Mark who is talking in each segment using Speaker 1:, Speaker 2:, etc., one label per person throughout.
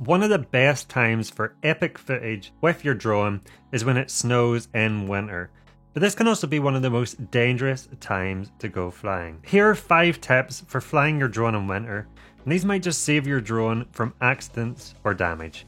Speaker 1: One of the best times for epic footage with your drone is when it snows in winter. But this can also be one of the most dangerous times to go flying. Here are 5 tips for flying your drone in winter, and these might just save your drone from accidents or damage.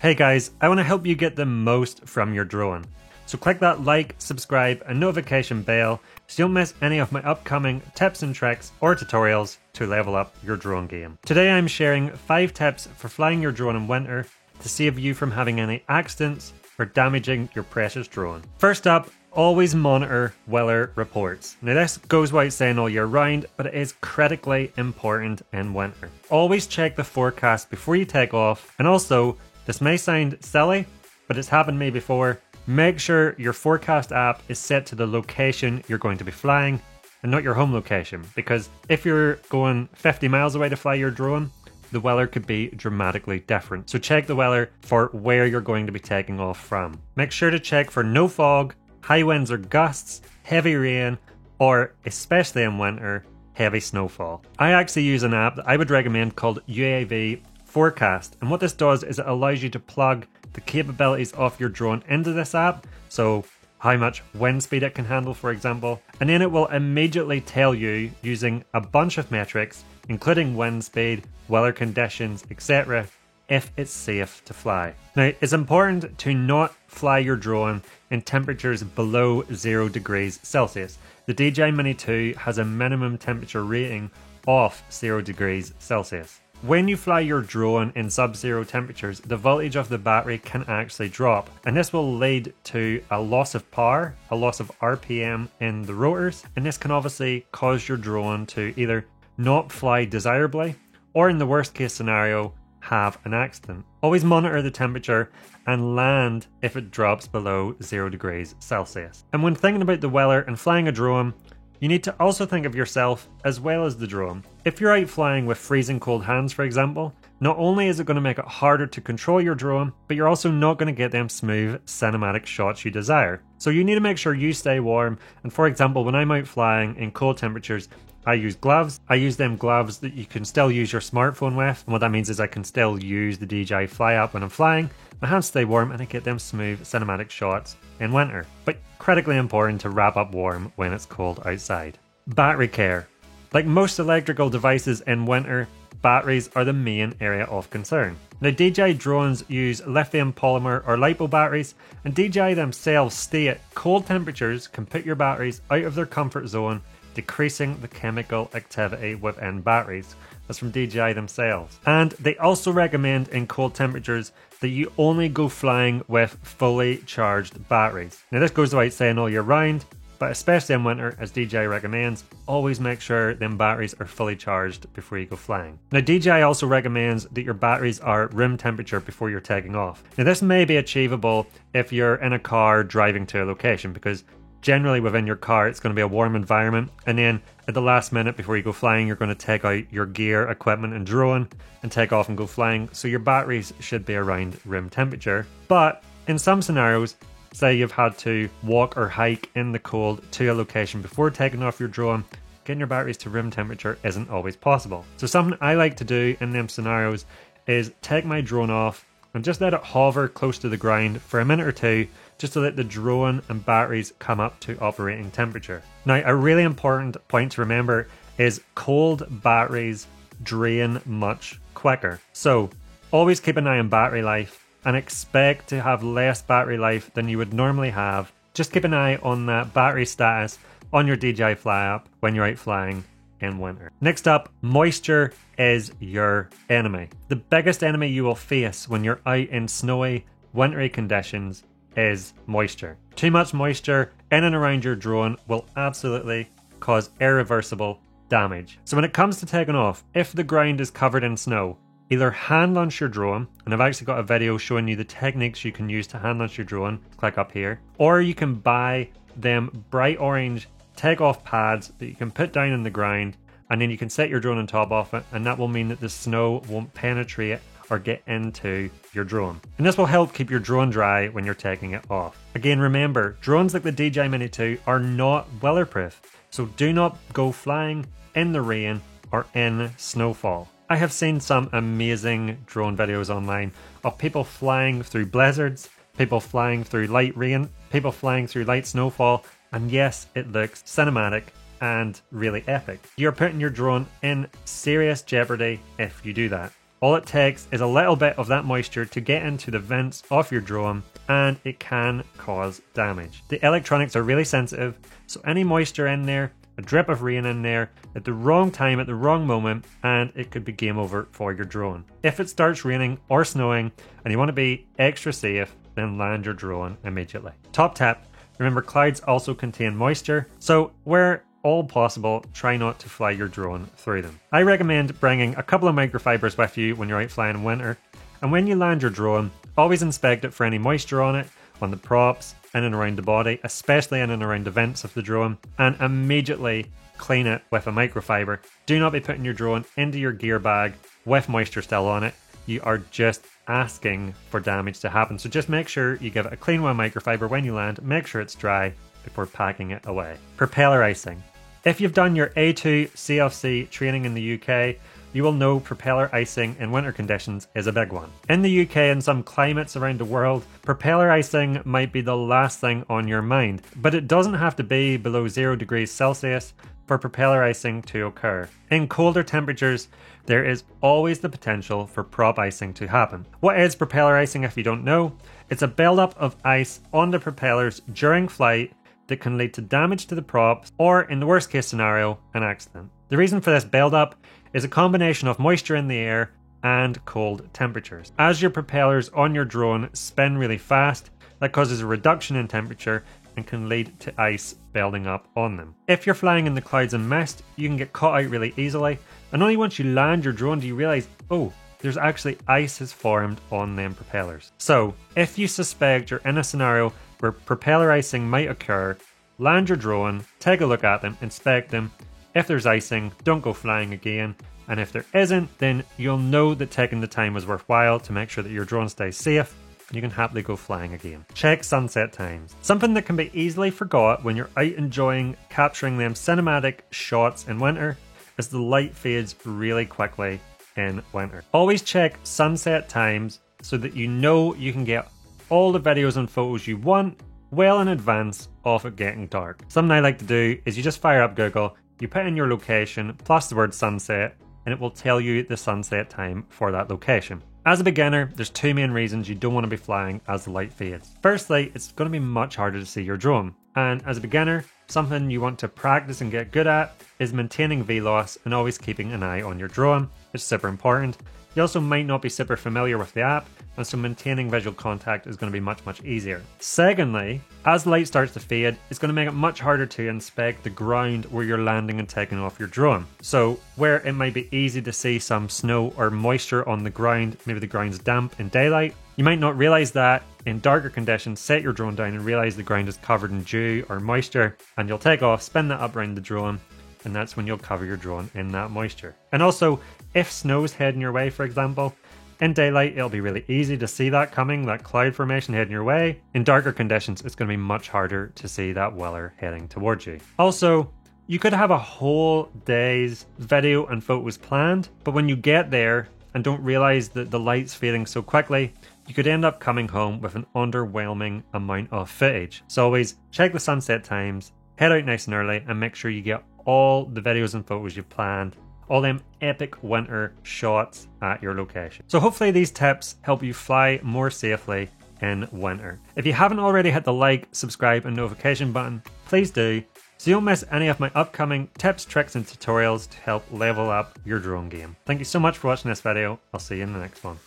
Speaker 1: Hey guys, I want to help you get the most from your drone. So click that like, subscribe and notification bell so you don't miss any of my upcoming tips and tricks or tutorials to level up your drone game. Today I'm sharing 5 tips for flying your drone in winter to save you from having any accidents or damaging your precious drone. First up, always monitor weather reports. Now this goes without saying all year round, but it is critically important in winter. Always check the forecast before you take off, and also, this may sound silly, but it's happened to me before. Make sure your forecast app is set to the location you're going to be flying and not your home location, because if you're going 50 miles away to fly your drone, the weather could be dramatically different. So check the weather for where you're going to be taking off from. Make sure to check for no fog, high winds or gusts, heavy rain, or especially in winter, heavy snowfall. I actually use an app that I would recommend called UAV Forecast, and what this does is it allows you to plug the capabilities of your drone into this app, so how much wind speed it can handle, for example, and then it will immediately tell you using a bunch of metrics, including wind speed, weather conditions, etc., if it's safe to fly. Now, it's important to not fly your drone in temperatures below 0 degrees Celsius. The DJI Mini 2 has a minimum temperature rating of 0 degrees Celsius. When you fly your drone in sub-zero temperatures, the voltage of the battery can actually drop, and this will lead to a loss of power, a loss of RPM in the rotors, and this can obviously cause your drone to either not fly desirably, or in the worst case scenario, have an accident. Always monitor the temperature and land if it drops below 0 degrees Celsius. And when thinking about the weather and flying a drone, you need to also think of yourself as well as the drone. If you're out flying with freezing cold hands, for example, not only is it going to make it harder to control your drone, but you're also not going to get them smooth cinematic shots you desire. So you need to make sure you stay warm, and for example, when I'm out flying in cold temperatures, I use gloves. I use them gloves that you can still use your smartphone with, and what that means is I can still use the DJI Fly app when I'm flying. My hands stay warm and I get them smooth cinematic shots in winter. But critically important to wrap up warm when it's cold outside. Battery care. Like most electrical devices in winter, batteries are the main area of concern. Now, DJI drones use lithium polymer or LiPo batteries, and DJI themselves state cold temperatures can put your batteries out of their comfort zone, decreasing the chemical activity within batteries. That's from DJI themselves. And they also recommend in cold temperatures that you only go flying with fully charged batteries. Now this goes without saying all year round, but especially in winter, as DJI recommends, always make sure them batteries are fully charged before you go flying. Now DJI also recommends that your batteries are room temperature before you're taking off. Now this may be achievable if you're in a car driving to a location, because generally within your car it's going to be a warm environment, and then at the last minute before you go flying you're going to take out your gear, equipment and drone and take off and go flying, so your batteries should be around room temperature. But in some scenarios, say you've had to walk or hike in the cold to a location before taking off your drone, getting your batteries to room temperature isn't always possible. So something I like to do in them scenarios is take my drone off and just let it hover close to the ground for a minute or two, just to let the drone and batteries come up to operating temperature. Now, a really important point to remember is cold batteries drain much quicker. So always keep an eye on battery life and expect to have less battery life than you would normally have. Just keep an eye on that battery status on your DJI Fly app when you're out flying in winter. Next up, moisture is your enemy. The biggest enemy you will face when you're out in snowy, wintry conditions is moisture. Too much moisture in and around your drone will absolutely cause irreversible damage. So when it comes to taking off, if the ground is covered in snow, either hand launch your drone, and I've actually got a video showing you the techniques you can use to hand launch your drone, click up here, or you can buy them bright orange take-off pads that you can put down in the ground, and then you can set your drone on top of it, and that will mean that the snow won't penetrate or get into your drone. And this will help keep your drone dry when you're taking it off. Again, remember, drones like the DJI Mini 2 are not weatherproof, so do not go flying in the rain or in snowfall. I have seen some amazing drone videos online of people flying through blizzards, people flying through light rain, people flying through light snowfall, and yes, it looks cinematic and really epic. You're putting your drone in serious jeopardy if you do that. All it takes is a little bit of that moisture to get into the vents of your drone, and it can cause damage. The electronics are really sensitive, so any moisture in there, a drip of rain in there, at the wrong time, at the wrong moment, and it could be game over for your drone. If it starts raining or snowing, and you want to be extra safe, then land your drone immediately. Top tip, remember clouds also contain moisture, so where all possible, try not to fly your drone through them. I recommend bringing a couple of microfibers with you when you're out flying in winter, and when you land your drone, always inspect it for any moisture on it, on the props, in and around the body, especially in and around the vents of the drone, and immediately clean it with a microfiber. Do not be putting your drone into your gear bag with moisture still on it. You are just asking for damage to happen, so just make sure you give it a clean one microfiber when you land, make sure it's dry before packing it away. Propeller icing. If you've done your A2 CFC training in the UK, you will know propeller icing in winter conditions is a big one. In the UK and some climates around the world, propeller icing might be the last thing on your mind, but it doesn't have to be below 0 degrees Celsius for propeller icing to occur. In colder temperatures, there is always the potential for prop icing to happen. What is propeller icing if you don't know? It's a buildup of ice on the propellers during flight that can lead to damage to the props, or in the worst case scenario, an accident. The reason for this buildup is a combination of moisture in the air and cold temperatures. As your propellers on your drone spin really fast, that causes a reduction in temperature and can lead to ice building up on them. If you're flying in the clouds and mist, you can get caught out really easily, and only once you land your drone do you realise, oh, there's actually ice has formed on them propellers. So, if you suspect you're in a scenario where propeller icing might occur, land your drone, take a look at them, inspect them. If there's icing, don't go flying again. And if there isn't, then you'll know that taking the time was worthwhile to make sure that your drone stays safe and you can happily go flying again. Check sunset times. Something that can be easily forgot when you're out enjoying capturing them cinematic shots in winter is the light fades really quickly in winter. Always check sunset times so that you know you can get all the videos and photos you want well in advance of it getting dark. Something I like to do is you just fire up Google, you put in your location plus the word sunset, and it will tell you the sunset time for that location. As a beginner, there's two main reasons you don't want to be flying as the light fades. Firstly, it's going to be much harder to see your drone. And as a beginner, something you want to practice and get good at is maintaining VLOS and always keeping an eye on your drone. It's super important. You also might not be super familiar with the app, and so maintaining visual contact is going to be much easier. Secondly, as light starts to fade, it's going to make it much harder to inspect the ground where you're landing and taking off your drone. So where it might be easy to see some snow or moisture on the ground, maybe the ground's damp in daylight, you might not realise that. In darker conditions, set your drone down and realise the ground is covered in dew or moisture, and you'll take off, spin that up around the drone, and that's when you'll cover your drone in that moisture. And also, if snow's heading your way, for example, in daylight it'll be really easy to see that coming, that cloud formation heading your way. In darker conditions, it's going to be much harder to see that weller heading towards you. Also, you could have a whole day's video and photos planned, but when you get there and don't realise that the light's fading so quickly, you could end up coming home with an underwhelming amount of footage. So always check the sunset times, head out nice and early, and make sure you get all the videos and photos you've planned, all them epic winter shots at your location. So hopefully these tips help you fly more safely in winter. If you haven't already hit the like, subscribe and notification button, please do, so you don't miss any of my upcoming tips, tricks and tutorials to help level up your drone game. Thank you so much for watching this video. I'll see you in the next one.